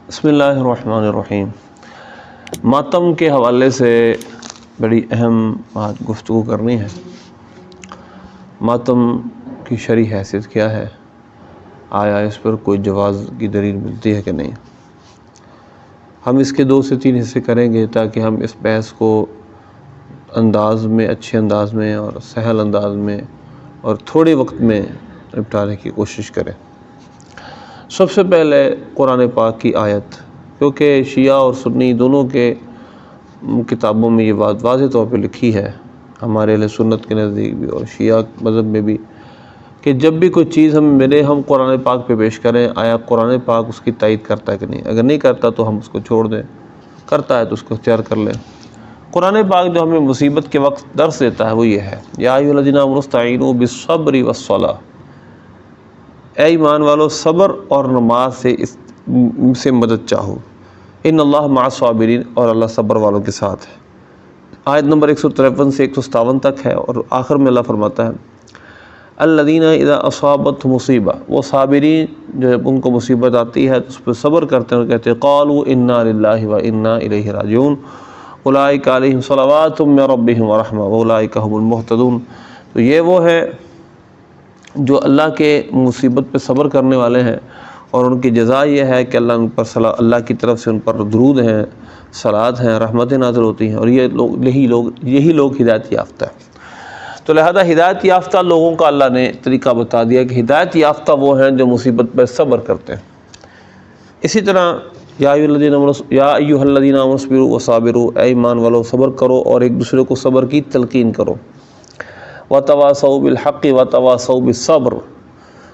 بسم اللہ الرحمن الرحیم۔ ماتم کے حوالے سے بڑی اہم بات گفتگو کرنی ہے۔ ماتم کی شرعی حیثیت کیا ہے؟ آیا اس پر کوئی جواز کی دلیل ملتی ہے کہ نہیں؟ ہم اس کے 2 سے 3 حصے کریں گے تاکہ ہم اس بحث کو اچھے انداز میں اور سہل انداز میں اور تھوڑے وقت میں نپٹانے کی کوشش کریں۔ سب سے پہلے قرآن پاک کی آیت، کیونکہ شیعہ اور سنی دونوں کے کتابوں میں یہ بات واضح طور پہ لکھی ہے، ہمارے اہل سنت کے نزدیک بھی اور شیعہ مذہب میں بھی، کہ جب بھی کوئی چیز ہمیں ملے ہم قرآن پاک پہ پیش کریں، آیا قرآن پاک اس کی تائید کرتا ہے کہ نہیں؟ اگر نہیں کرتا تو ہم اس کو چھوڑ دیں، کرتا ہے تو اس کو اختیار کر لیں۔ قرآن پاک جو ہمیں مصیبت کے وقت درس دیتا ہے وہ یہ ہے، یا ایھا الذین آمنوا استعینوا بالصبر والصلاۃ، اے ایمان والو صبر اور نماز سے مدد چاہو، ان اللہ مع الصابرین، اور اللہ صبر والوں کے ساتھ ہے۔ آیت نمبر 153 سے 157 تک ہے، اور آخر میں اللہ فرماتا ہے الذین اذا اصابتهم مصیبہ، وہ صابرین جو ان کو مصیبت آتی ہے تو اس پہ صبر کرتے ہیں اور کہتے ہیں قالوا انا للہ وانا الیہ راجعون اولئک علیہم صلوات من ربہم ورحمہ واولئک هم المہتدون۔ تو یہ وہ ہے جو اللہ کے مصیبت پہ صبر کرنے والے ہیں، اور ان کی جزا یہ ہے کہ اللہ کی طرف سے ان پر درود ہیں، صلوات ہیں، رحمتیں نازل ہوتی ہیں، اور یہی لوگ ہدایت یافتہ ہیں۔ تو لہذا ہدایت یافتہ لوگوں کا اللہ نے طریقہ بتا دیا کہ ہدایت یافتہ وہ ہیں جو مصیبت پہ صبر کرتے ہیں۔ اسی طرح یا ایھا الذین آمنوا اصبروا وصابروا، اے ایمان والو صبر کرو اور ایک دوسرے کو صبر کی تلقین کرو، وتواصوا بالحق وتواصوا بالصبر۔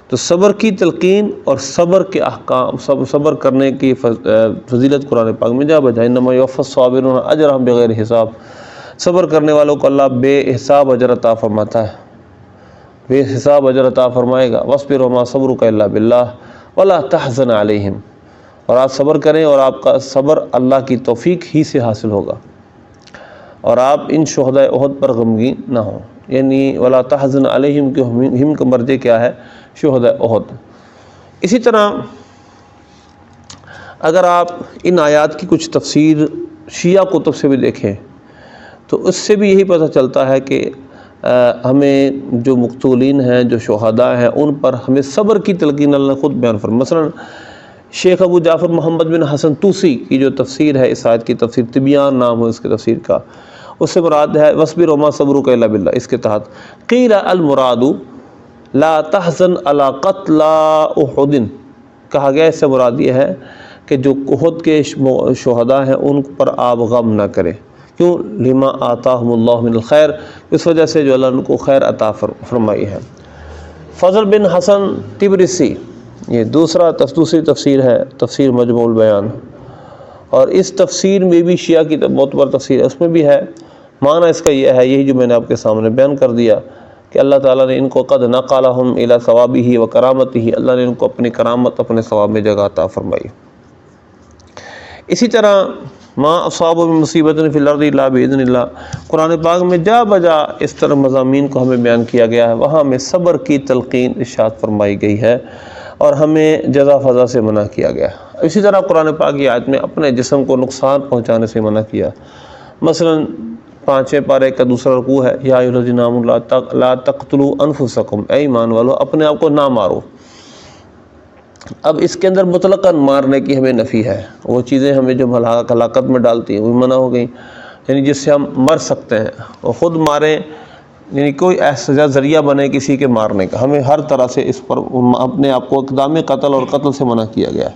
تو صبر کی تلقین اور صبر کے احکام، صبر کرنے کی فضیلت قرآن پاک میں جا بجا، انما یوفی الصابرون اجرهم بغیر حساب، صبر کرنے والوں کو اللہ بے حساب اجر عطا فرماتا ہے، بے حساب اجر عطا فرمائے گا۔ واصبر وما صبرک الا باللہ ولا تحزن علیہم، اور آپ صبر کریں اور آپ کا صبر اللہ کی توفیق ہی سے حاصل ہوگا، اور آپ ان شہداء احد پر غمگین نہ ہوں، یعنی ولا تحزن علیہم کہ ہم کا مرجع کیا ہے؟ شہداء احد۔ اسی طرح اگر آپ ان آیات کی کچھ تفسیر شیعہ کتب سے بھی دیکھیں تو اس سے بھی یہی پتہ چلتا ہے کہ ہمیں جو مقتولین ہیں، جو شہداء ہیں، ان پر ہمیں صبر کی تلقین اللہ نے خود بیان فرمائی۔ مثلا شیخ ابو جعفر محمد بن حسن طوسی کی جو تفسیر ہے، اس آیت کی تفسیر طبیان نام ہو اس کی تفسیر کا، اس سے مراد ہے وَاصْبِرْ وَمَا صَبْرُكَ إِلَّا بِاللَّهِ، اس کے تحت قِيلَ الْمُرَادُ لَا تَحْزَنْ عَلَىٰ قَتْلَىٰ أُحُدٍ، کہا گیا اس سے مراد یہ ہے کہ جو احد کے شہداء ہیں ان پر آپ غم نہ کریں، کیوں؟ لِمَا آتَاهُمُ اللَّهُ مِنَ الْخَيْرِ، اس وجہ سے جو اللہ ان کو خیر عطا فرمائی ہے۔ فضل بن حسن طبرسی، یہ دوسری تفسیر ہے، تفسیر مجموع البیان، اور اس تفسیر میں بھی شیعہ کی بہت بڑی تفسیر ہے، اس میں بھی ہے معنی اس کا یہ ہے، یہی جو میں نے آپ کے سامنے بیان کر دیا کہ اللہ تعالیٰ نے ان کو قد نقلہم الی ثوابہ و کرامتہ، اللہ نے ان کو اپنی کرامت، اپنے ثواب میں جگہ عطا فرمائی۔ اسی طرح ما اصاب من مصیبت فی الارض الا باذن اللہ، قرآن پاک میں جا بجا اس طرح مضامین کو ہمیں بیان کیا گیا ہے، وہاں ہمیں صبر کی تلقین ارشاد فرمائی گئی ہے اور ہمیں جزا فضا سے منع کیا گیا۔ اسی طرح قرآن پاک کی آیت میں اپنے جسم کو نقصان پہنچانے سے منع کیا۔ مثلا 5ویں پارے کا دوسرا رکوع ہے، یا ایھا الذین آمنوا لا تقتلوا انفسکم، اے ایمان والو اپنے آپ کو نہ مارو۔ اب اس کے اندر مطلقاً مارنے کی ہمیں نفی ہے، وہ چیزیں ہمیں جو ہلاکت میں ڈالتی ہیں وہ منع ہو گئیں، یعنی جس سے ہم مر سکتے ہیں، اور خود ماریں، یعنی کوئی ایسا ذریعہ بنے کسی کے مارنے کا، ہمیں ہر طرح سے اس پر اپنے آپ کو اقدام قتل اور قتل سے منع کیا گیا ہے۔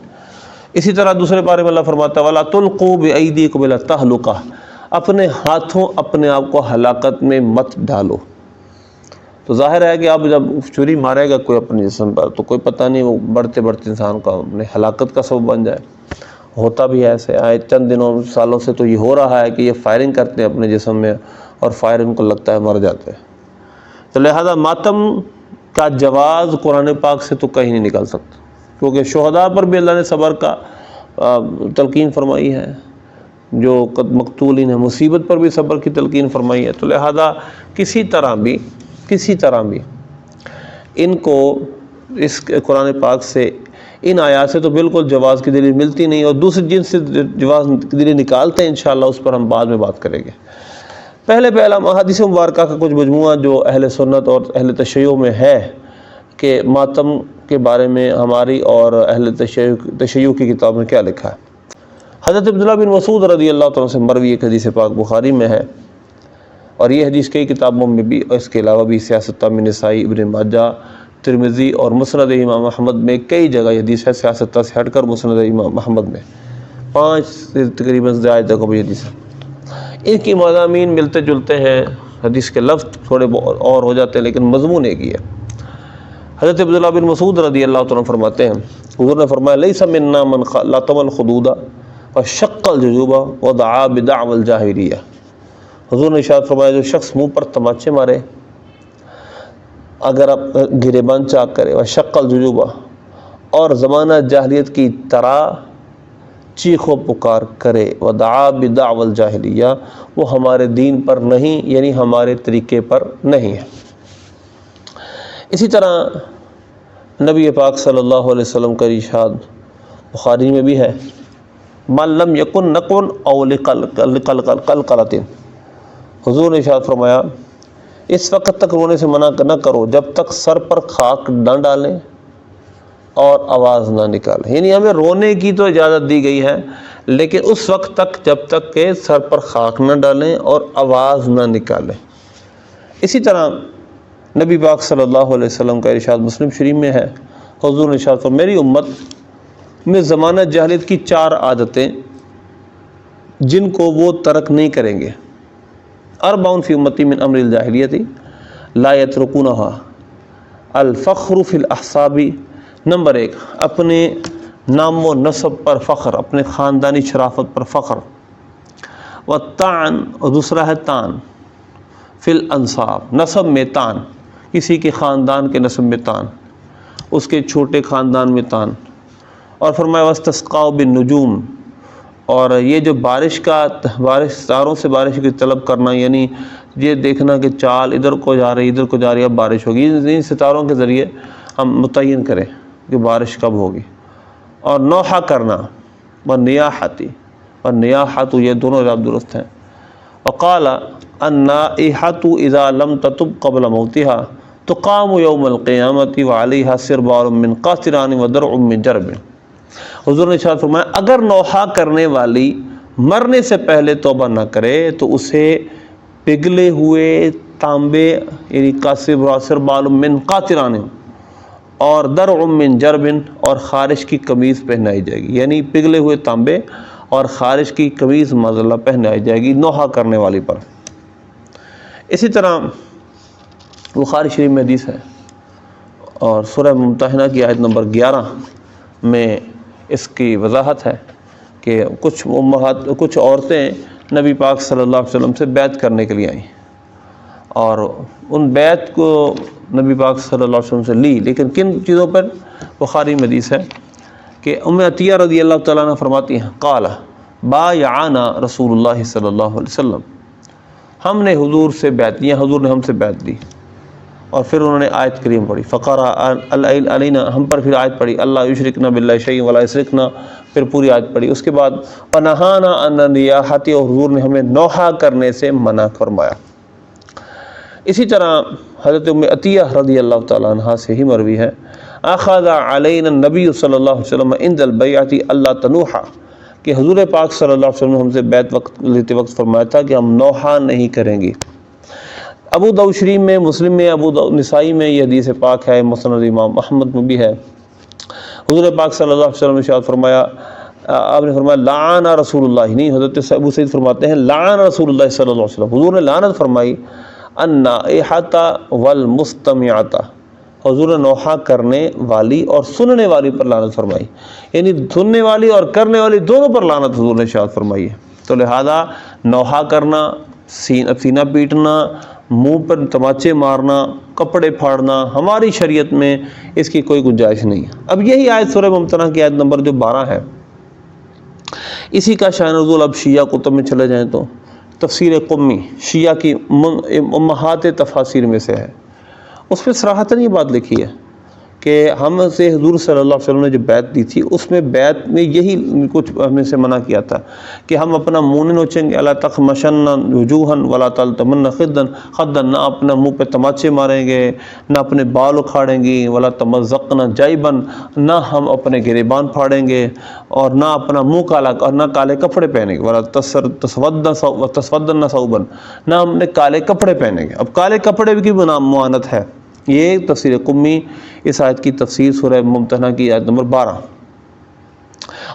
اسی طرح دوسرے پارے میں اللہ فرماتا ہے وَلَا تُلْقُوا بِأَيْدِيكُمْ إِلَى التَّهْلُكَةِ، اپنے ہاتھوں اپنے آپ کو ہلاکت میں مت ڈالو۔ تو ظاہر ہے کہ اب جب چھری مارے گا کوئی اپنے جسم پر تو کوئی پتہ نہیں، وہ بڑھتے بڑھتے انسان کا اپنے ہلاکت کا سبب بن جائے۔ ہوتا بھی ہے ایسے، آئے چند دنوں سالوں سے تو یہ ہو رہا ہے کہ یہ فائرنگ کرتے ہیں اپنے جسم میں اور فائر ان کو لگتا ہے مر جاتے ہیں۔ تو لہذا ماتم کا جواز قرآن پاک سے تو کہیں نہیں نکل سکتا، کیونکہ شہداء پر بھی اللہ نے صبر کا تلقین فرمائی ہے، جو مقتولین ہیں مصیبت پر بھی صبر کی تلقین فرمائی ہے۔ تو لہذا کسی طرح بھی ان کو اس قرآن پاک سے ان آیات سے تو بالکل جواز کی دلیل ملتی نہیں، اور دوسری جن سے جواز کی دلیل نکالتے ہیں انشاءاللہ اس پر ہم بعد میں بات کریں گے۔ پہلا احادیث مبارکہ کا کچھ مجموعہ جو اہل سنت اور اہل تشیع میں ہے کہ ماتم کے بارے میں ہماری اور اہل تشیع کی کتاب میں کیا لکھا ہے۔ حضرت عبداللہ بن مسعود رضی اللہ تعالیٰ سے مروی ایک حدیث پاک بخاری میں ہے، اور یہ حدیث کئی کتابوں میں بھی، اور اس کے علاوہ بھی سیاستہ میں نسائی، ابن ماجہ، ترمذی اور مسند امام احمد میں کئی جگہ یہ حدیث ہے، سیاستہ سے ہٹ کر مسند امام احمد میں 5 سے تقریباً زائد جگہ بھی حدیث ہے۔ ان کی مضامین ملتے جلتے ہیں، حدیث کے لفظ تھوڑے اور ہو جاتے ہیں لیکن مضمون ایک ہی ہے۔ حضرت عبداللہ بن مسعود رضی اللہ تعالیٰ فرماتے ہیں، حضور نے فرمایا لیس منا من لطم الخدود وشق الجیوب ودعا بدعوى الجاہلیہ۔ حضور نے ارشاد فرمایا جو شخص منہ پر تماچے مارے، اگر آپ گریبان چاک کرے، وشق الجیوب اور زمانہ جاہلیت کی طرح چیخ و پکار کرے، ودعا بدعوى الجاہلیہ، وہ ہمارے دین پر نہیں، یعنی ہمارے طریقے پر نہیں ہے۔ اسی طرح نبی پاک صلی اللہ علیہ وسلم کا ارشاد بخاری میں بھی ہے، من لم یکن نقن او لقلقلۃ۔ حضور نے ارشاد فرمایا اس وقت تک رونے سے منع نہ کرو جب تک سر پر خاک نہ ڈالیں اور آواز نہ نکالیں، یعنی ہمیں رونے کی تو اجازت دی گئی ہے لیکن اس وقت تک جب تک کہ سر پر خاک نہ ڈالیں اور آواز نہ نکالیں۔ اسی طرح نبی پاک صلی اللہ علیہ وسلم کا ارشاد مسلم شریف میں ہے، حضور نے ارشاد فرمایا میری امت میں زمانہ جاہلیت کی 4 عادتیں جن کو وہ ترک نہیں کریں گے، 4 فی امتی من امر الجاہلیت لا یترکونہا، الفخر فی الاحساب، نمبر 1 اپنے نام و نسب پر فخر، اپنے خاندانی شرافت پر فخر، والطعن، اور دوسرا ہے طعن، فی الانصاب، نسب میں طعن، کسی کے خاندان کے نسب میں طعن، اس کے چھوٹے خاندان میں طعن، اور فرمایا واستسقاء بالنجوم، اور یہ جو بارش ستاروں سے بارش کی طلب کرنا، یعنی یہ دیکھنا کہ چال ادھر کو جا رہی ادھر کو جا رہی، اب بارش ہوگی، ان ستاروں کے ذریعے ہم متعین کریں کہ بارش کب ہوگی، اور نوحہ کرنا، والنیاحتی، اور نیاحت، یہ دونوں لفظ درست ہیں۔ وقال النائحۃ اذا لم تتب قبل موتها تقام یوم القیامۃ وعلیہا سربال من قاطران ودرع من جرب۔ حضور نے ارشاد فرمایا اگر نوحہ کرنے والی مرنے سے پہلے توبہ نہ کرے تو اسے پگھلے ہوئے تانبے، یعنی سربال من قاطران اور درع من جرب، اور خارش کی قمیض پہنائی جائے گی، یعنی پگھلے ہوئے تانبے اور خارش کی قمیض معذاللہ پہنائی جائے گی نوحہ کرنے والی پر۔ اسی طرح بخاری شریف میں حدیث ہے، اور سورہ ممتحنہ کی آیت نمبر 11 میں اس کی وضاحت ہے کہ کچھ عورتیں نبی پاک صلی اللہ علیہ وسلم سے بیعت کرنے کے لیے آئیں، اور ان بیعت کو نبی پاک صلی اللہ علیہ وسلم سے لی، لیکن کن چیزوں پر؟ بخاری میں حدیث ہے کہ ام عطیہ رضی اللہ تعالیٰ عنہ فرماتی ہیں قال بایعنا رسول اللہ صلی اللہ علیہ وسلم، ہم نے حضور سے بیعت لی، حضور نے ہم سے بیعت لی، اور پھر انہوں نے آیت کریم پڑھی، فقرأ علینا، ہم پر پھر آیت پڑھی اللہ یشرکن باللہ شیئا ولا یسرکن، پھر پوری آیت پڑھی، اس کے بعد ونہانا عن النیاحۃ، اور حضور نے ہمیں نوحہ کرنے سے منع فرمایا۔ اسی طرح حضرت ام عطیہ رضی اللہ تعالیٰ عنہ سے ہی مروی ہے، اخذ علینا النبی صلی اللہ علیہ وسلم عند البیعۃ اللہ تنوح، کہ حضور پاک صلی اللہ علیہ وسلم نے ہم سے بیعت لیتے وقت فرمایا تھا کہ ہم نوحہ نہیں کریں گے۔ ابو داؤد شریف میں، مسلم میں، ابو داؤد نسائی میں یہ حدیث پاک ہے، مسند امام احمد میں بھی ہے۔ حضور پاک صلی اللہ علیہ وسلم نے ارشاد فرمایا، آپ نے فرمایا لعن رسول اللہ، نہیں، حضرت ابو سعید فرماتے ہیں لعن رسول اللہ صلی اللہ علیہ وسلم، حضور نے لعنت فرمائی النائحۃ والمستمعۃ، حضور نے نوحہ کرنے والی اور سننے والی پر لعنت فرمائی، یعنی سننے والی اور کرنے والی دونوں پر لعنت حضور نے ارشاد فرمائی ہے۔ تو لہذا نوحہ کرنا، سینہ پیٹنا، منہ پر تماچے مارنا، کپڑے پھاڑنا، ہماری شریعت میں اس کی کوئی گنجائش نہیں ہے۔ اب یہی آیت سورہ ممتحنہ کی آیت نمبر جو 12 ہے، اسی کا شان نزول اب شیعہ کتب میں چلے جائیں تو تفسیر قمی شیعہ کی امہات تفاسیر میں سے ہے، اس پہ صراحتاً یہ بات لکھی ہے کہ ہم سے حضور صلی اللہ علیہ وسلم نے جو بیعت دی تھی اس میں بیعت میں یہی کچھ ہمیں سے منع کیا تھا کہ ہم اپنا منہ نہیں نوچیں گے، الا تخمشن وجوہا ولا تلتمن خدا، نہ اپنا منہ پہ تماچے ماریں گے، نہ اپنے بال اکھاڑیں گی، ولا تمزقن جیبا، نہ ہم اپنے گریبان پھاڑیں گے، اور نہ اپنا منہ کالا، اور نہ کالے کپڑے پہنیں گے، ولا تسودن ثوبا، نہ ہم نے کالے کپڑے پہنیں گے۔ اب کالے کپڑے کی معانت ہے، یہ تفسیر قمی اس آیت کی تفسیر سورہ ممتحنہ کی آیت نمبر 12۔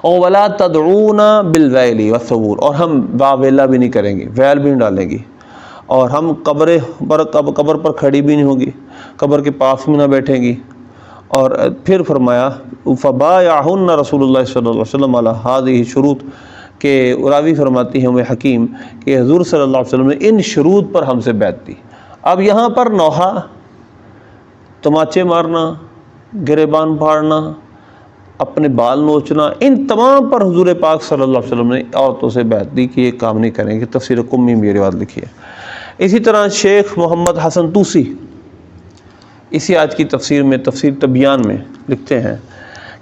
اور ولا تدعون بالویل والثبور، اور ہم واویلا بھی نہیں کریں گے، ویل بھی نہیں ڈالیں گے، اور ہم قبر پر کھڑی بھی نہیں ہوگی، قبر کے پاس بھی نہ بیٹھیں گی۔ اور پھر فرمایا فبایعہن رسول اللہ صلی اللہ علیہ وسلم علی ہذہ شروط، کہ راوی فرماتی ہے حکیم کہ حضور صلی اللہ علیہ وسلم نے ان شروط پر ہم سے بیعت دی۔ اب یہاں پر نوحہ، تماچے مارنا، گریبان پھاڑنا، اپنے بال نوچنا، ان تمام پر حضور پاک صلی اللہ علیہ وسلم نے عورتوں سے بیعت دی کہ یہ کام نہیں کریں گے۔ تفسیر قمی میں یہ روایت لکھی ہے۔ اسی طرح شیخ محمد حسن طوسی اسی آیت کی تفسیر میں، تفسیر تبیان میں لکھتے ہیں،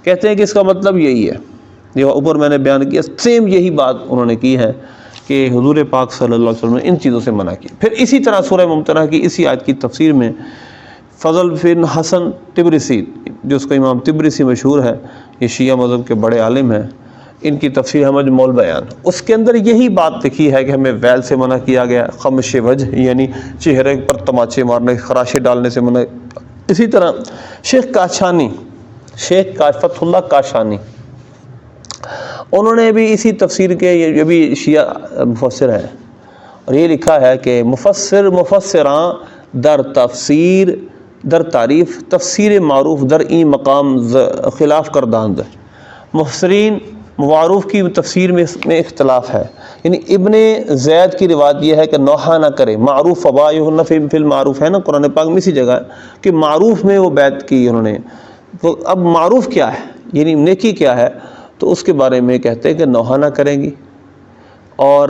کہتے ہیں کہ اس کا مطلب یہی ہے، یہ اوپر میں نے بیان کیا، سیم یہی بات انہوں نے کی ہے کہ حضور پاک صلی اللہ علیہ وسلم نے ان چیزوں سے منع کی۔ پھر اسی طرح سورہ ممتحنہ کی اسی آیت کی تفسیر میں فضل بن حسن تبرسی، جو اس کو امام تبرسی مشہور ہے، یہ شیعہ مذہب کے بڑے عالم ہیں، ان کی تفسیر ہے مجموع البیان، اس کے اندر یہی بات لکھی ہے کہ ہمیں ویل سے منع کیا گیا، خمش وجہ یعنی چہرے پر تماچے مارنے، خراشے ڈالنے سے منع۔ اسی طرح شیخ کاشانی، شیخ فتح اللہ کاشانی، انہوں نے بھی اسی تفسیر کے، یہ بھی شیعہ مفسر ہے، اور یہ لکھا ہے کہ مفسراں در تفسیر در تعریف تفسیر معروف در این مقام خلاف کرداند۔ مفسرین معروف کی تفسیر میں اختلاف ہے، یعنی ابن زید کی روایت یہ ہے کہ نوحہ نہ کرے، معروف فبایعہن فی المعروف ہے نا قرآن پاک میں اسی جگہ ہے کہ معروف میں وہ بیعت کی انہوں نے۔ تو اب معروف کیا ہے، یعنی نیکی کیا ہے، تو اس کے بارے میں کہتے ہیں کہ نوحہ نہ کریں گی، اور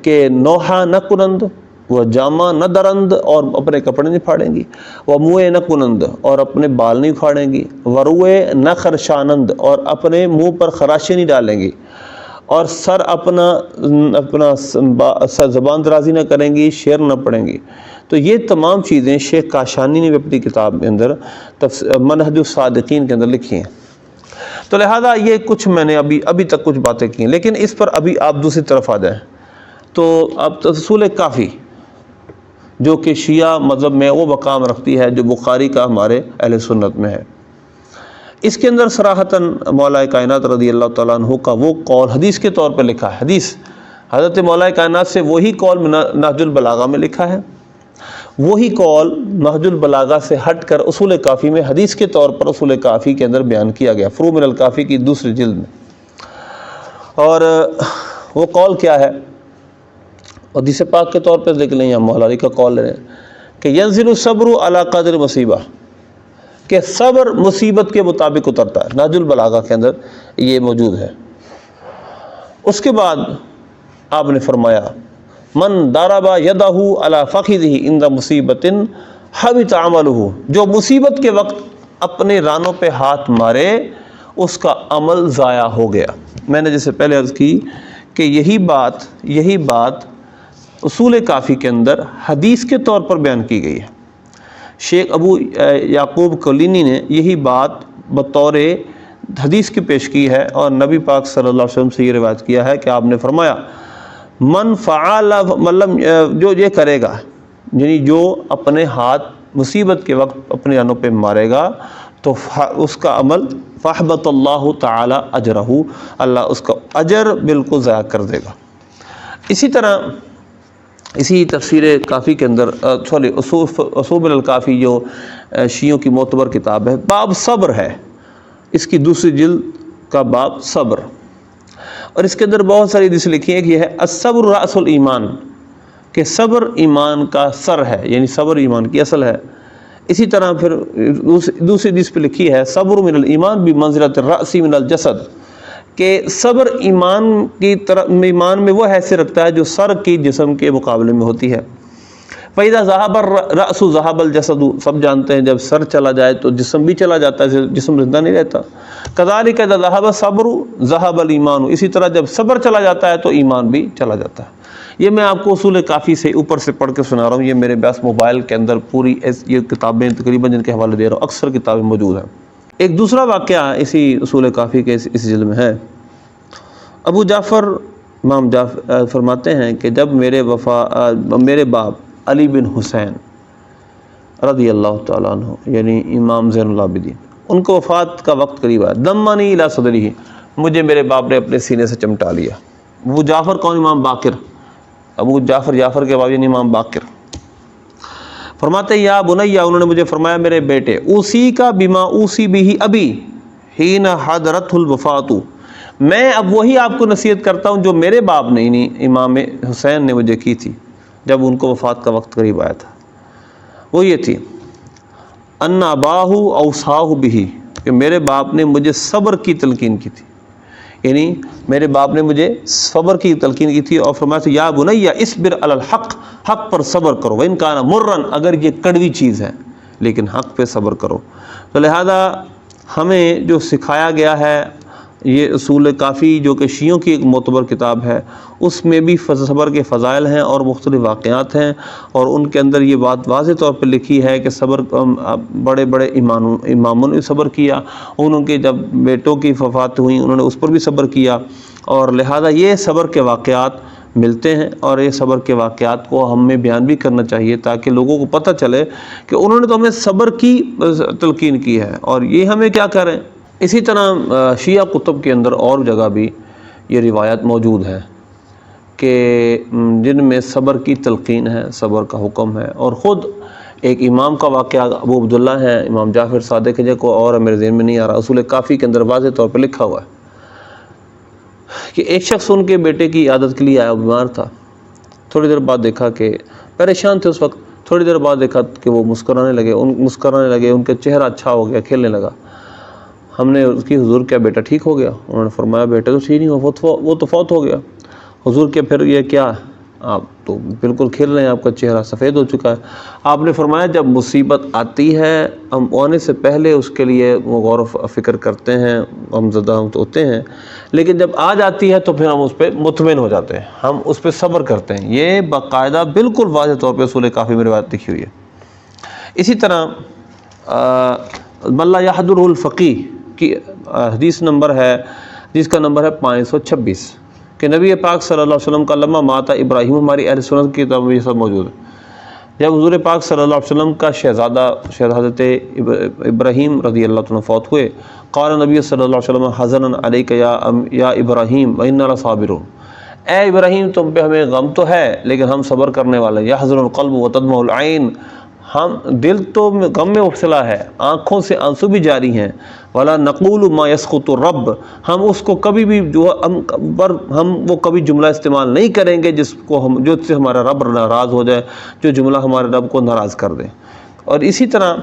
کہ نوحہ نہ کنند، وہ جامہ نہ درند، اور اپنے کپڑے نہیں پھاڑیں گی، وہ منہ نہ کنند، اور اپنے بال نہیں اکھاڑیں گی، وروے نہ خرشانند، اور اپنے منہ پر خراشے نہیں ڈالیں گی، اور سر اپنا زبان درازی نہ کریں گی، شعر نہ پڑھیں گی۔ تو یہ تمام چیزیں شیخ کاشانی نے بھی اپنی کتاب کے اندر منہج الصادقین کے اندر لکھی ہیں۔ تو لہذا یہ کچھ میں نے ابھی تک کچھ باتیں کی ہیں، لیکن اس پر ابھی آپ دوسری طرف آ جائیں تو اب تسلسل کافی، جو کہ شیعہ مذہب میں وہ مقام رکھتی ہے جو بخاری کا ہمارے اہل سنت میں ہے، اس کے اندر صراحتاً مولا کائنات رضی اللہ تعالیٰ عنہ کا وہ قول حدیث کے طور پہ لکھا ہے۔ حدیث حضرت مولا کائنات سے وہی قول نہج البلاغہ میں لکھا ہے، وہی قول نہج البلاغہ سے ہٹ کر اصول کافی میں حدیث کے طور پر اصول کافی کے اندر بیان کیا گیا، فروع من الکافی کی دوسری جلد میں۔ اور وہ قول کیا ہے، حدیث پاک کے طور پہ دیکھ لیں یا مولا علی کا قول لیں کہ ینزل الصبر علی قدر مصیبہ، کہ صبر مصیبت کے مطابق اترتا ہے، نہج البلاغہ کے اندر یہ موجود ہے۔ اس کے بعد آپ نے فرمایا من ضرب یدہ علی فخذہ عند مصیبت حبط عملہ، جو مصیبت کے وقت اپنے رانوں پہ ہاتھ مارے اس کا عمل ضائع ہو گیا۔ میں نے جیسے پہلے عرض کی کہ یہی بات اصول کافی کے اندر حدیث کے طور پر بیان کی گئی ہے۔ شیخ ابو یعقوب کلینی نے یہی بات بطور حدیث کی پیش کی ہے، اور نبی پاک صلی اللہ علیہ وسلم سے یہ روایت کیا ہے کہ آپ نے فرمایا من فعل جو یہ کرے گا، یعنی جو اپنے ہاتھ مصیبت کے وقت اپنے رانوں پہ مارے گا تو اس کا عمل فحبط اللہ تعالی اجرہ، اللہ اس کا اجر بالکل ضائع کر دے گا۔ اسی طرح اسی تفسیر کافی کے اندر اصول الکافی جو شیعوں کی معتبر کتاب ہے، باب صبر ہے، اس کی دوسری جلد کا باب صبر، اور اس کے اندر بہت ساری حدیث لکھی ہیں کہ یہ ہے الصبر رأس الایمان، کہ صبر ایمان کا سر ہے، یعنی صبر ایمان کی اصل ہے۔ اسی طرح پھر دوسری حدیث پہ لکھی ہے صبر من الایمان بمنزلۃ الرأس من الجسد، کہ صبر ایمان کی طرح ایمان میں وہ حیثیت رکھتا ہے جو سر کی جسم کے مقابلے میں ہوتی ہے۔ فَإِذَا ذَهَبَ الرَّأْسُ ذَهَبَ الْجَسَدُ، سب جانتے ہیں جب سر چلا جائے تو جسم بھی چلا جاتا ہے، جسم زندہ نہیں رہتا۔ كَذَلِكَ إِذَا ذَهَبَ الصَّبْرُ ذَهَبَ الْإِيمَانُ، اسی طرح جب صبر چلا جاتا ہے تو ایمان بھی چلا جاتا ہے۔ یہ میں آپ کو اصول کافی سے اوپر سے پڑھ کے سنا رہا ہوں، یہ میرے پاس موبائل کے اندر پوری یہ کتابیں تقریباً جن کے حوالے دے رہا ہوں، اکثر کتابیں موجود ہیں۔ ایک دوسرا واقعہ اسی اصول کافی کے اس جلد میں ہے۔ ابو جعفر امام جعفر فرماتے ہیں کہ جب میرے باپ علی بن حسین رضی اللہ تعالیٰ عنہ یعنی امام زین العابدین، ان کو وفات کا وقت قریب آیا، دمانی الی صدری، مجھے میرے باپ نے اپنے سینے سے چمٹا لیا۔ ابو جعفر کون؟ امام باقر، ابو جعفر کے باپ یعنی امام باقر۔ فرماتے یا بنیا، انہوں نے مجھے فرمایا میرے بیٹے، اوسی کا بما اوسی بھی ابی حین حضرت الوفات، میں اب وہی آپ کو نصیحت کرتا ہوں جو میرے باپ نے یعنی امام حسین نے مجھے کی تھی جب ان کو وفات کا وقت قریب آیا تھا۔ وہ یہ تھی ان اباہ اوصاہ بہ، کہ میرے باپ نے مجھے صبر کی تلقین کی تھی، یعنی میرے باپ نے مجھے صبر کی تلقین کی تھی اور فرمایا یا بنیا اصبر علی الحق، حق پر صبر کرو، وان کان مرن، اگر یہ کڑوی چیز ہے لیکن حق پہ صبر کرو۔ تو لہذا ہمیں جو سکھایا گیا ہے یہ اصول کافی جو کہ شیعوں کی ایک معتبر کتاب ہے، اس میں بھی صبر کے فضائل ہیں اور مختلف واقعات ہیں، اور ان کے اندر یہ بات واضح طور پہ لکھی ہے کہ صبر بڑے بڑے اماموں نے صبر کیا، ان کے جب بیٹوں کی وفات ہوئی انہوں نے اس پر بھی صبر کیا، اور لہذا یہ صبر کے واقعات ملتے ہیں، اور یہ صبر کے واقعات کو ہمیں بیان بھی کرنا چاہیے تاکہ لوگوں کو پتہ چلے کہ انہوں نے تو ہمیں صبر کی تلقین کی ہے اور یہ ہمیں کیا کریں۔ اسی طرح شیعہ کتب کے اندر اور جگہ بھی یہ روایت موجود ہے کہ جن میں صبر کی تلقین ہے، صبر کا حکم ہے، اور خود ایک امام کا واقعہ ابو عبداللہ ہے امام جعفر صادق ہے کو اور میرے ذہن میں نہیں آ رہا، اصول کافی کے اندر واضح طور پہ لکھا ہوا ہے کہ ایک شخص ان کے بیٹے کی عیادت کے لیے آیا، بیمار تھا، تھوڑی دیر بعد دیکھا کہ پریشان تھے اس وقت، تھوڑی دیر بعد دیکھا کہ وہ مسکرانے لگے، ان کا چہرہ اچھا ہو گیا، کھیلنے لگا۔ ہم نے اس کی حضور کیا بیٹا ٹھیک ہو گیا؟ انہوں نے فرمایا بیٹا تو ٹھیک نہیں ہوا، وہ تو فوت ہو گیا۔ حضور کیا پھر یہ کیا ہے؟ آپ تو بالکل کھیل رہے ہیں، آپ کا چہرہ سفید ہو چکا ہے۔ آپ نے فرمایا جب مصیبت آتی ہے ہم آنے سے پہلے اس کے لیے غور و فکر کرتے ہیں، ہم زدہ ہوتے ہیں، لیکن جب آ جاتی ہے تو پھر ہم اس پہ مطمئن ہو جاتے ہیں، ہم اس پہ صبر کرتے ہیں۔ یہ باقاعدہ بالکل واضح طور پہ اصول کافی میں روایت لکھی ہوئی ہے۔ اسی طرح مَن لا يحضرہ الفقیہ کی حدیث نمبر ہے جس کا نمبر ہے 526 کہ نبی پاک صلی اللہ علیہ وسلم کا لمحہ ماتا ابراہیم، ہماری اہل سنت کی کتاب میں یہ سب موجود ہے، جب حضور پاک صلی اللہ علیہ وسلم کا شہزادت ابراہیم رضی اللہ عنہ فوت ہوئے، قال نبی صلی اللہ علیہ وسلم حزنا علیک یا ابراہیم وإنا لصابرون، اے ابراہیم تم پہ ہمیں غم تو ہے لیکن ہم صبر کرنے والے ہیں، یحزن القلب وتدمع العین، ہم دل تو غم میں مبتلا ہے، آنکھوں سے آنسو بھی جاری ہیں، ولا نقول ما يسخط الرب، ہم اس کو کبھی بھی ہم وہ کبھی جملہ استعمال نہیں کریں گے جو سے ہمارا رب ناراض ہو جائے، جو جملہ ہمارے رب کو ناراض کر دے۔ اور اسی طرح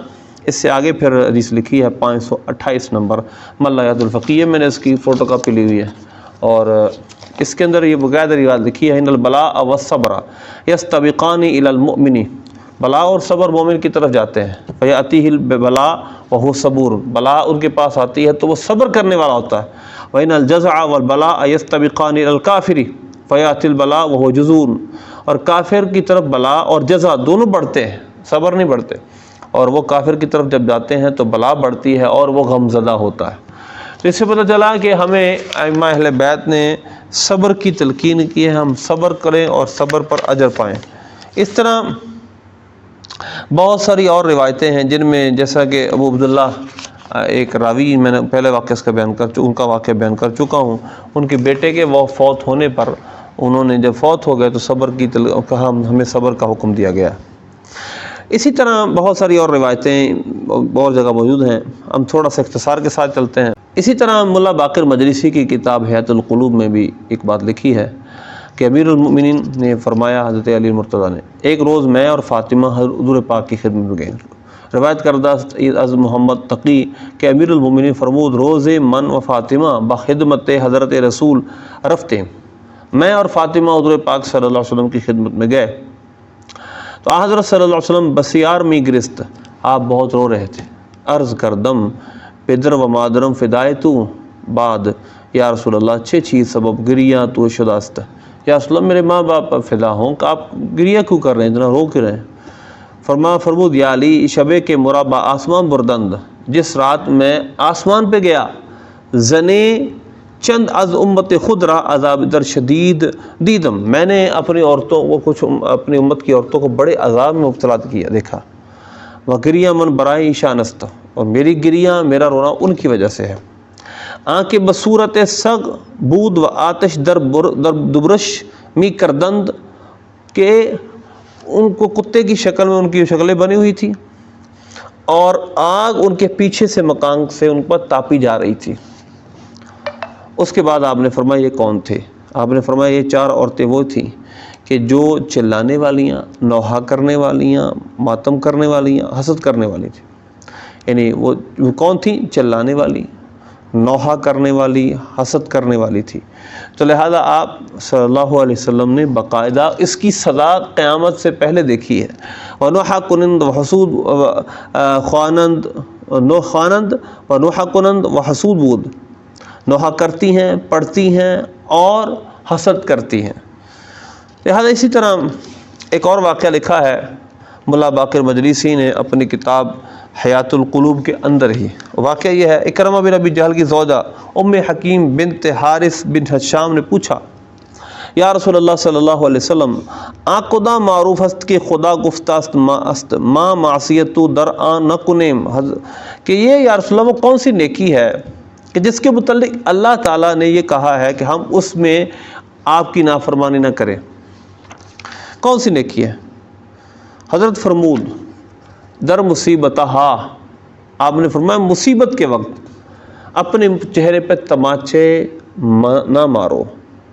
اس سے آگے پھر حدیث لکھی ہے 528 نمبر مَن لا يحضر الفقیہ، میں نے اس کی فوٹو کاپی لی ہوئی ہے، اور اس کے اندر یہ باقاعدہ روایت لکھی ہے ان البلاء والصبر یستبقان الی المؤمن، بلا اور صبر مومن کی طرف جاتے ہیں، فیاتیہ البلاء وہو صبور، بلا ان کے پاس آتی ہے تو وہ صبر کرنے والا ہوتا ہے، وان الجزع والبلاء یستبقان الی الکافر فیاتی البلاء وہو جزون، اور کافر کی طرف بلا اور جزع دونوں بڑھتے ہیں، صبر نہیں بڑھتے، اور وہ کافر کی طرف جب جاتے ہیں تو بلا بڑھتی ہے اور وہ غم زدہ ہوتا ہے۔ تو اس سے پتہ چلا کہ ہمیں ائمہ اہل بیت نے صبر کی تلقین کی ہے، ہم صبر کریں اور صبر پر اجر پائیں۔ اس طرح بہت ساری اور روایتیں ہیں جن میں جیسا کہ ابو عبداللہ ایک راوی، میں نے پہلے واقعہ اس کا ان کا واقعہ بیان کر چکا ہوں، ان کے بیٹے کے وہ فوت ہونے پر انہوں نے جب فوت ہو گئے تو صبر کی کہا ہمیں صبر کا حکم دیا گیا۔ اسی طرح بہت ساری اور روایتیں اور جگہ موجود ہیں، ہم تھوڑا سا اختصار کے ساتھ چلتے ہیں۔ اسی طرح ملا باقر مجلسی کی کتاب حیات القلوب میں بھی ایک بات لکھی ہے کہ امیر المؤمنین نے فرمایا، حضرت علی مرتضیٰ نے، ایک روز میں اور فاطمہ حضور پاک کی خدمت میں گئے۔ روایت کردہ از محمد تقی کہ امیر المؤمنین فرمود روز من و فاطمہ بخدمت حضرت رسول رفتے، میں اور فاطمہ حضور پاک صلی اللہ علیہ وسلم کی خدمت میں گئے تو حضرت صلی اللہ علیہ وسلم بسیار می گرست، آپ بہت رو رہے تھے، عرض کردم پدر و مادرم فدائے تو بعد، یا رسول اللہ چھ چیز سبب گریاں تو شداست، یا رسول اللہ میرے ماں باپ پر فدا ہوں کہ آپ گریہ کیوں کر رہے ہیں، اتنا رو کیوں رہے ہیں؟ فرمود یا علی شبے کے مرابع آسمان بردند، جس رات میں آسمان پہ گیا، زنے چند از امت خود را عذاب در شدید دیدم، میں نے اپنی عورتوں کو، کچھ اپنی امت کی عورتوں کو بڑے عذاب میں مبتلا کیا دیکھا، وگریہ من برائے شانست، اور میری گریہ میرا رونا ان کی وجہ سے ہے، آنکھ بصورت سگ بود و آتش در دبرش می کردند، کہ ان کو کتے کی شکل میں ان کی شکلیں بنی ہوئی تھی اور آگ ان کے پیچھے سے مکان سے ان پر تاپی جا رہی تھی۔ اس کے بعد آپ نے فرمایا یہ کون تھے؟ آپ نے فرمایا یہ چار عورتیں وہ تھیں کہ جو چلانے والیاں، نوحہ کرنے والیاں، ماتم کرنے والیاں، حسد کرنے والی تھیں۔ یعنی وہ کون تھیں؟ چلانے والی، نوحہ کرنے والی، حسد کرنے والی تھی۔ تو لہذا آپ صلی اللہ علیہ وسلم نے باقاعدہ اس کی سزا قیامت سے پہلے دیکھی ہے۔ وَنُوحَ کنند وحسود خوانند ونوحہ کنند وحسود بود، نوحہ کرتی ہیں، پڑھتی ہیں اور حسد کرتی ہیں۔ لہذا اسی طرح ایک اور واقعہ لکھا ہے ملا باقر مجلسی نے اپنی کتاب حیات القلوب کے اندر ہی۔ واقعہ یہ ہے، اکرمہ بن ابی جہل کی زوجہ ام حکیم بنت حارث بن حشام نے پوچھا، یا رسول اللہ صلی اللہ علیہ وسلم آقدہ معروف است کہ خدا گفتاست ما معصیتو در آن نکنیم، کہ یہ یا رسول اللہ وہ کون سی نیکی ہے کہ جس کے متعلق اللہ تعالیٰ نے یہ کہا ہے کہ ہم اس میں آپ کی نافرمانی نہ کریں؟ کون سی نیکی ہے؟ حضرت فرمود در مصیبتہا، آپ نے فرمایا مصیبت کے وقت اپنے چہرے پہ تماچے نہ مارو،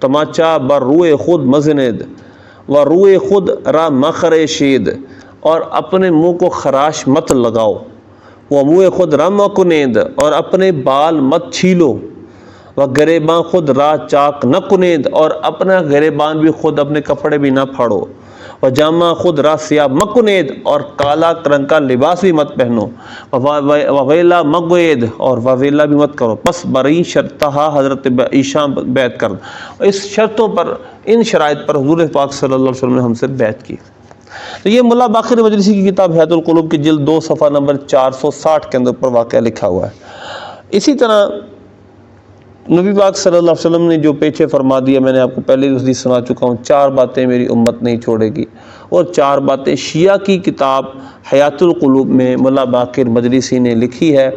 تماچا بر روئے خود مزند و روئے خود را مخرشید، اور اپنے منہ کو خراش مت لگاؤ، وہ منہ خود رم کنید، اور اپنے بال مت چھیلو، و گریباں خود را چاک نہ کنید، اور اپنا گریبان بھی خود اپنے کپڑے بھی نہ پھاڑو، و جامہ خود را سیاہ مکنید، اور کالا رنگ کا لباس بھی مت پہنو، وویلا مگوید، اور وویلا بھی مت کرو۔ پس بری شرطہ حضرت عیشا بیعت کر، اس شرطوں پر، ان شرائط پر حضور پاک صلی اللہ علیہ وسلم نے ہم سے بیعت کی۔ تو یہ ملا باقر مجلسی کی کتاب حیات القلوب کی جلد 2 صفحہ نمبر 460 کے اندر پر واقعہ لکھا ہوا ہے۔ اسی طرح نبی پاک صلی اللہ علیہ وسلم نے جو پیچھے فرما دیا، میں نے آپ کو پہلے حدیث سنا چکا ہوں، 4 باتیں میری امت نہیں چھوڑے گی، اور 4 باتیں شیعہ کی کتاب حیات القلوب میں ملا باقر مجلسی نے لکھی ہے،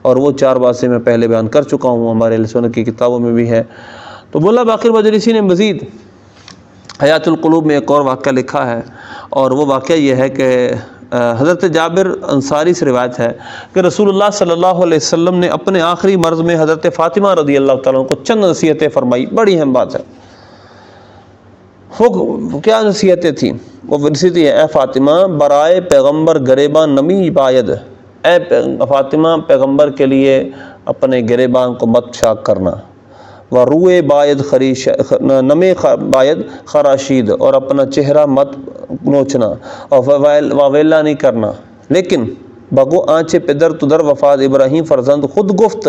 اور وہ 4 باتیں میں پہلے بیان کر چکا ہوں، ہمارے اہل سنت کی کتابوں میں بھی ہے۔ تو ملا باقر مجلسی نے مزید حیات القلوب میں ایک اور واقعہ لکھا ہے، اور وہ واقعہ یہ ہے کہ حضرت جابر انصاری سے روایت ہے کہ رسول اللہ صلی اللہ علیہ وسلم نے اپنے آخری مرض میں حضرت فاطمہ رضی اللہ تعالیٰ عنہ کو چند نصیحتیں فرمائی، بڑی اہم بات ہے۔ وہ کیا نصیحتیں تھیں؟ وہ نصیحت ہے، اے فاطمہ برائے پیغمبر گریبان نمی باید، اے فاطمہ پیغمبر کے لیے اپنے گریبان کو مت چاک کرنا، و روئے باید نمے باید خراشید، اور اپنا چہرہ مت نوچنا، اور واویلا نہیں کرنا، لیکن بگو آنچے پدر تدر وفات ابراہیم فرزند خود گفت،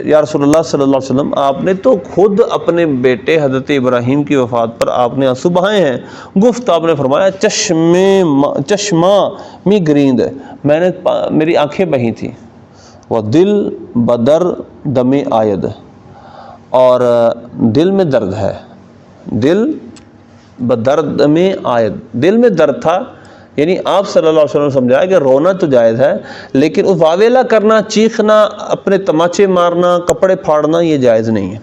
یا رسول اللہ صلی اللہ علیہ وسلم آپ نے تو خود اپنے بیٹے حضرت ابراہیم کی وفات پر آپ نے آنسو بہائے ہیں، گفت آپ نے فرمایا چشمہ می گریند، میری آنکھیں بہی تھیں، وہ دل بدر دم آید، اور دل میں درد ہے، دل بدرد میں آید، دل میں درد تھا، یعنی آپ صلی اللہ علیہ وسلم نے سمجھایا کہ رونا تو جائز ہے، لیکن واویلا کرنا، چیخنا، اپنے تماچے مارنا، کپڑے پھاڑنا یہ جائز نہیں ہے۔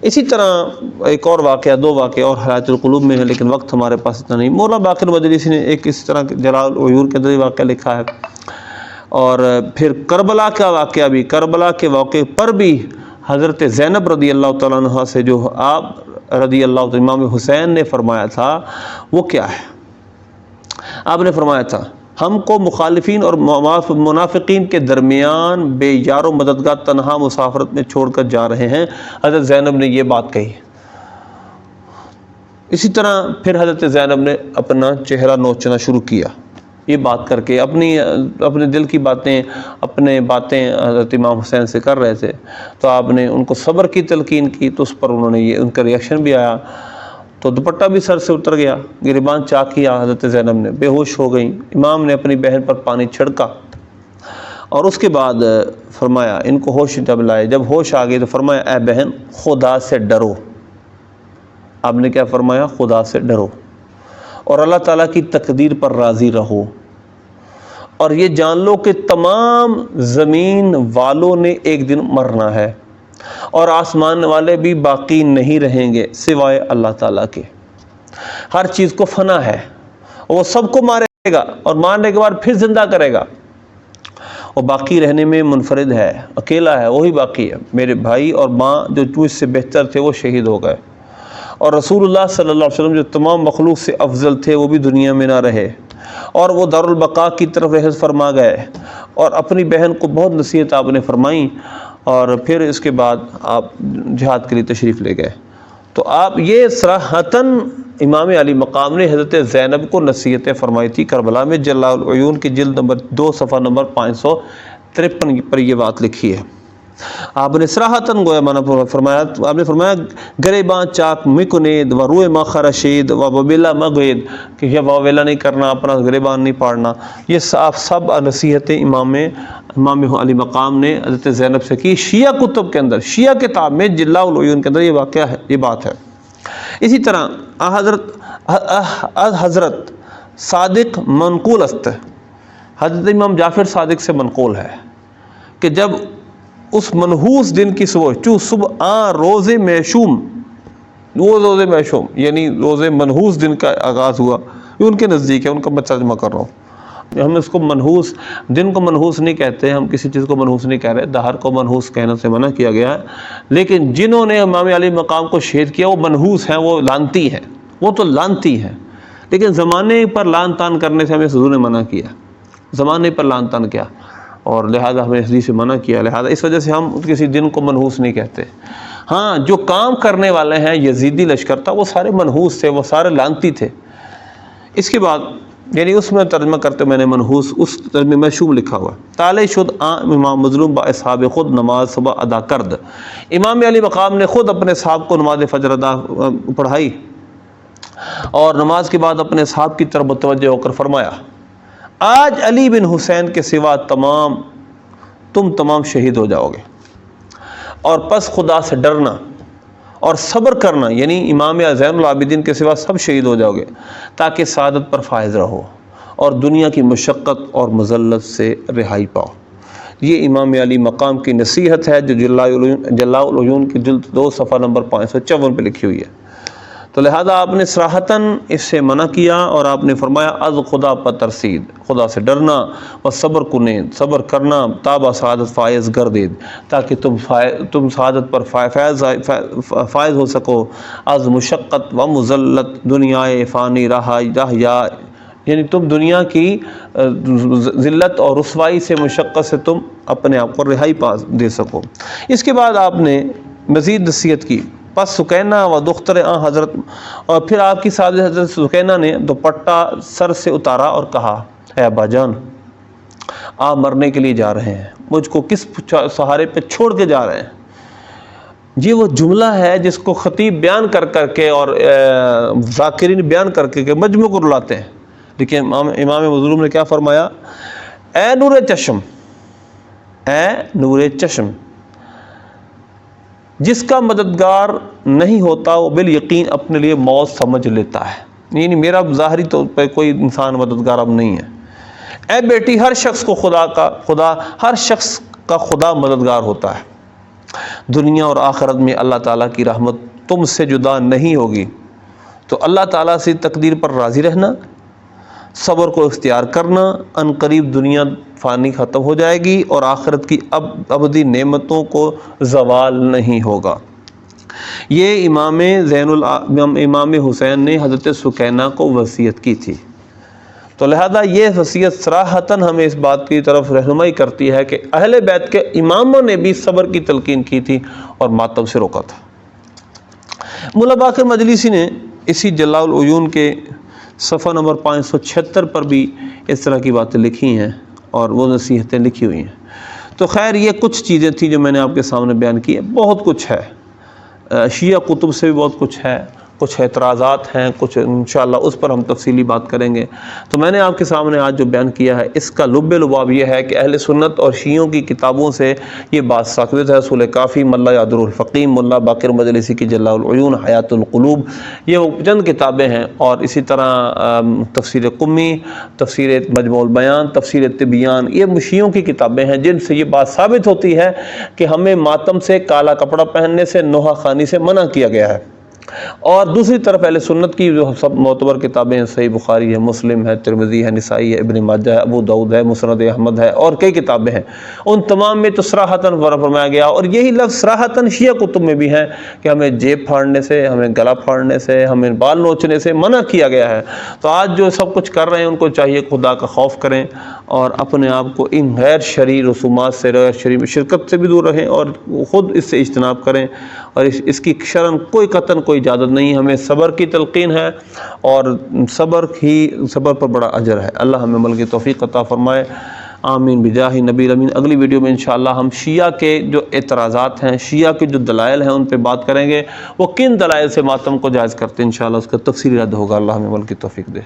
اسی طرح ایک اور واقعہ، 2 واقعہ اور حیات القلوب میں ہے، لیکن وقت ہمارے پاس اتنا نہیں۔ مولا باقر مجلسی نے ایک اس طرح جلال العیور کے اندر واقعہ لکھا ہے، اور پھر کربلا کا واقعہ بھی، کربلا کے واقعے پر بھی حضرت زینب رضی اللہ تعالیٰ عنہ سے جو آپ رضی اللہ تعالیٰ امام حسین نے فرمایا تھا وہ کیا ہے؟ آپ نے فرمایا تھا ہم کو مخالفین اور منافقین کے درمیان بے یار و مددگار تنہا مسافرت میں چھوڑ کر جا رہے ہیں۔ حضرت زینب نے یہ بات کہی، اسی طرح پھر حضرت زینب نے اپنا چہرہ نوچنا شروع کیا، یہ بات کر کے اپنے دل کی باتیں حضرت امام حسین سے کر رہے تھے، تو آپ نے ان کو صبر کی تلقین کی، تو اس پر انہوں نے ان کا ریئیکشن بھی آیا، تو دوپٹہ بھی سر سے اتر گیا، گریبان چاک کیا حضرت زینب نے، بے ہوش ہو گئیں۔ امام نے اپنی بہن پر پانی چھڑکا اور اس کے بعد فرمایا، ان کو ہوش جب لائے، جب ہوش آ گئی تو فرمایا، اے بہن خدا سے ڈرو۔ آپ نے کیا فرمایا؟ خدا سے ڈرو اور اللہ تعالیٰ کی تقدیر پر راضی رہو، اور یہ جان لو کہ تمام زمین والوں نے ایک دن مرنا ہے، اور آسمان والے بھی باقی نہیں رہیں گے سوائے اللہ تعالیٰ کے۔ ہر چیز کو فنا ہے، وہ سب کو مارے گا اور مارنے کے بعد پھر زندہ کرے گا، وہ باقی رہنے میں منفرد ہے، اکیلا ہے، وہی باقی ہے۔ میرے بھائی اور ماں جو مجھ سے بہتر تھے وہ شہید ہو گئے، اور رسول اللہ صلی اللہ علیہ وسلم جو تمام مخلوق سے افضل تھے وہ بھی دنیا میں نہ رہے، اور وہ دارالبقاء کی طرف رحلت فرما گئے، اور اپنی بہن کو بہت نصیحت آپ نے فرمائی، اور پھر اس کے بعد آپ جہاد کے لیے تشریف لے گئے۔ تو آپ یہ صراحتاً امام علی مقام نے حضرت زینب کو نصیحتیں فرمائی تھی کربلا میں، جلاء العیون کی جلد نمبر 2 صفحہ نمبر 553 پر یہ بات لکھی ہے۔ آپ نے صراحتاً گویا مانا فرمایا، آپ نے فرمایا گریباں چاک مکنید و روئے ما خرشید و وبیلا مغید، کہ یہ واویلا نہیں کرنا، اپنا گریبان نہیں پاڑنا۔ یہ سب نصیحتیں امام علی مقام نے حضرت زینب سے کی، شیعہ کتب کے اندر، شیعہ کتاب میں جلاء العیون کے اندر یہ واقعہ ہے، یہ بات ہے۔ اسی طرح حضرت صادق منقول است، حضرت امام جعفر صادق سے منقول ہے کہ جب اس منحوس دن کی صبح روز میشوم، وہ روز میشوم یعنی روز منحوس دن کا آغاز ہوا، یہ ان کے نزدیک ہے، ان کا میں ترجمہ کر رہا ہوں۔ ہم اس کو منحوس، دن کو منحوس نہیں کہتے، ہم کسی چیز کو منحوس نہیں کہہ رہے، دہر کو منحوس کہنے سے منع کیا گیا ہے، لیکن جنہوں نے امام علی مقام کو شہید کیا وہ منحوس ہیں، وہ لعنتی ہیں، وہ تو لعنتی ہیں، لیکن زمانے پر لعن تان کرنے سے ہمیں حضور نے منع کیا، زمانے پر لعن تان کیا، اور لہذا ہمیں حدیث سے منع کیا، لہذا اس وجہ سے ہم کسی دن کو منحوس نہیں کہتے۔ ہاں جو کام کرنے والے ہیں یزیدی لشکر تھا، وہ سارے منحوس تھے، وہ سارے لعنتی تھے۔ اس کے بعد یعنی اس میں ترجمہ کرتے میں نے منحوس، اس ترجمے میں شوم لکھا ہوا، تالے شد امام مظلوم با اصحاب خود نماز صبح ادا کرد۔ امام علی مقام نے خود اپنے صحاب کو نماز فجر ادا پڑھائی، اور نماز کے بعد اپنے صحاب کی طرف متوجہ ہو کر فرمایا، آج علی بن حسین کے سوا تم تمام شہید ہو جاؤ گے، اور پس خدا سے ڈرنا اور صبر کرنا، یعنی امام زین العابدین کے سوا سب شہید ہو جاؤ گے، تاکہ سعادت پر فائز رہو اور دنیا کی مشقت اور مذلت سے رہائی پاؤ۔ یہ امام علی مقام کی نصیحت ہے جو جلاء العیون کی جلد 2 صفحہ نمبر 554 پہ لکھی ہوئی ہے۔ تو لہذا آپ نے صراحتاً اس سے منع کیا، اور آپ نے فرمایا از خدا پر ترسید، خدا سے ڈرنا، اور صبر کنید، صبر کرنا، تابا سعادت فائز گردید، تاکہ تم سعادت پر فائز ہو سکو، از مشقت و مذلت دنیائے فانی رہا یعنی تم دنیا کی ذلت اور رسوائی سے، مشقت سے تم اپنے آپ کو رہائی پا دے سکو۔ اس کے بعد آپ نے مزید نصیحت کی، پس سکینہ و دختر حضرت، اور پھر آپ کی سعادت حضرت سکینہ نے دوپٹہ سر سے اتارا اور کہا، اے ابا جان، آپ مرنے کے لیے جا رہے ہیں، مجھ کو کس سہارے پہ چھوڑ کے جا رہے ہیں؟ یہ وہ جملہ ہے جس کو خطیب بیان کر کے اور ذاکرین بیان کر کے مجمع کو رلاتے ہیں، لیکن امام مظلوم نے کیا فرمایا، اے نور چشم، اے نور چشم، جس کا مددگار نہیں ہوتا وہ بالیقین اپنے لیے موت سمجھ لیتا ہے، یعنی میرا ظاہری طور پہ کوئی انسان مددگار اب نہیں ہے۔ اے بیٹی، ہر شخص کا خدا مددگار ہوتا ہے، دنیا اور آخرت میں اللہ تعالیٰ کی رحمت تم سے جدا نہیں ہوگی، تو اللہ تعالیٰ سے تقدیر پر راضی رہنا، صبر کو اختیار کرنا، ان قریب دنیا فانی ختم ہو جائے گی اور آخرت کی ابدی نعمتوں کو زوال نہیں ہوگا۔ یہ امام حسین نے حضرت سکینہ کو وصیت کی تھی، تو لہذا یہ وصیت صراحتاً ہمیں اس بات کی طرف رہنمائی کرتی ہے کہ اہل بیت کے اماموں نے بھی صبر کی تلقین کی تھی اور ماتم سے روکا تھا۔ مولا باقر مجلسی نے اسی جلاء العیون کے صفحہ نمبر 576 پر بھی اس طرح کی باتیں لکھی ہیں اور وہ نصیحتیں لکھی ہوئی ہیں۔ تو خیر یہ کچھ چیزیں تھیں جو میں نے آپ کے سامنے بیان کی ہے، بہت کچھ ہے، شیعہ کتب سے بھی بہت کچھ ہے، کچھ اعتراضات ہیں، کچھ انشاءاللہ اس پر ہم تفصیلی بات کریں گے۔ تو میں نے آپ کے سامنے آج جو بیان کیا ہے اس کا لب لباب یہ ہے کہ اہل سنت اور شیعوں کی کتابوں سے یہ بات ثابت ہے۔ اصول کافی، ملا یادر الفقیم، ملا باقر مجلسی کی جلاء العیون، حیات القلوب، یہ وہ چند کتابیں ہیں، اور اسی طرح تفسیر قمی، تفسیر مجموع البیان، تفسیر تبیان، یہ شیعوں کی کتابیں ہیں جن سے یہ بات ثابت ہوتی ہے کہ ہمیں ماتم سے، کالا کپڑا پہننے سے، نوحہ خوانی سے منع کیا گیا ہے۔ اور دوسری طرف اہل سنت کی جو سب معتبر کتابیں ہیں، صحیح بخاری ہے، مسلم ہے، ترمذی ہے، نسائی ہے، ابن ماجہ ہے، ابو داؤد ہے، مسند احمد ہے، اور کئی کتابیں ہیں، ان تمام میں تو صراحتاً فرمایا گیا، اور یہی لفظ صراحتاً شیعہ کتب میں بھی ہیں کہ ہمیں جیب پھاڑنے سے، ہمیں گلا پھاڑنے سے، ہمیں بال نوچنے سے منع کیا گیا ہے۔ تو آج جو سب کچھ کر رہے ہیں ان کو چاہیے خدا کا خوف کریں اور اپنے آپ کو ان غیر شرعی رسومات سے، غیر شرعی شرکت سے بھی دور رہیں، اور خود اس سے اجتناب کریں، اور اس کی شرعاً کوئی قطعاً کوئی اجازت نہیں۔ ہمیں صبر کی تلقین ہے، اور صبر پر بڑا اجر ہے۔ اللہ ہمیں عمل کی توفیق عطا فرمائے، آمین بجاہ نبی امین۔ اگلی ویڈیو میں انشاءاللہ ہم شیعہ کے جو اعتراضات ہیں، شیعہ کے جو دلائل ہیں ان پہ بات کریں گے، وہ کن دلائل سے ماتم کو جائز کرتے ہیں، انشاءاللہ اس کا تفصیلی رد ہوگا۔ اللہ ہمیں عمل کی توفیق دے۔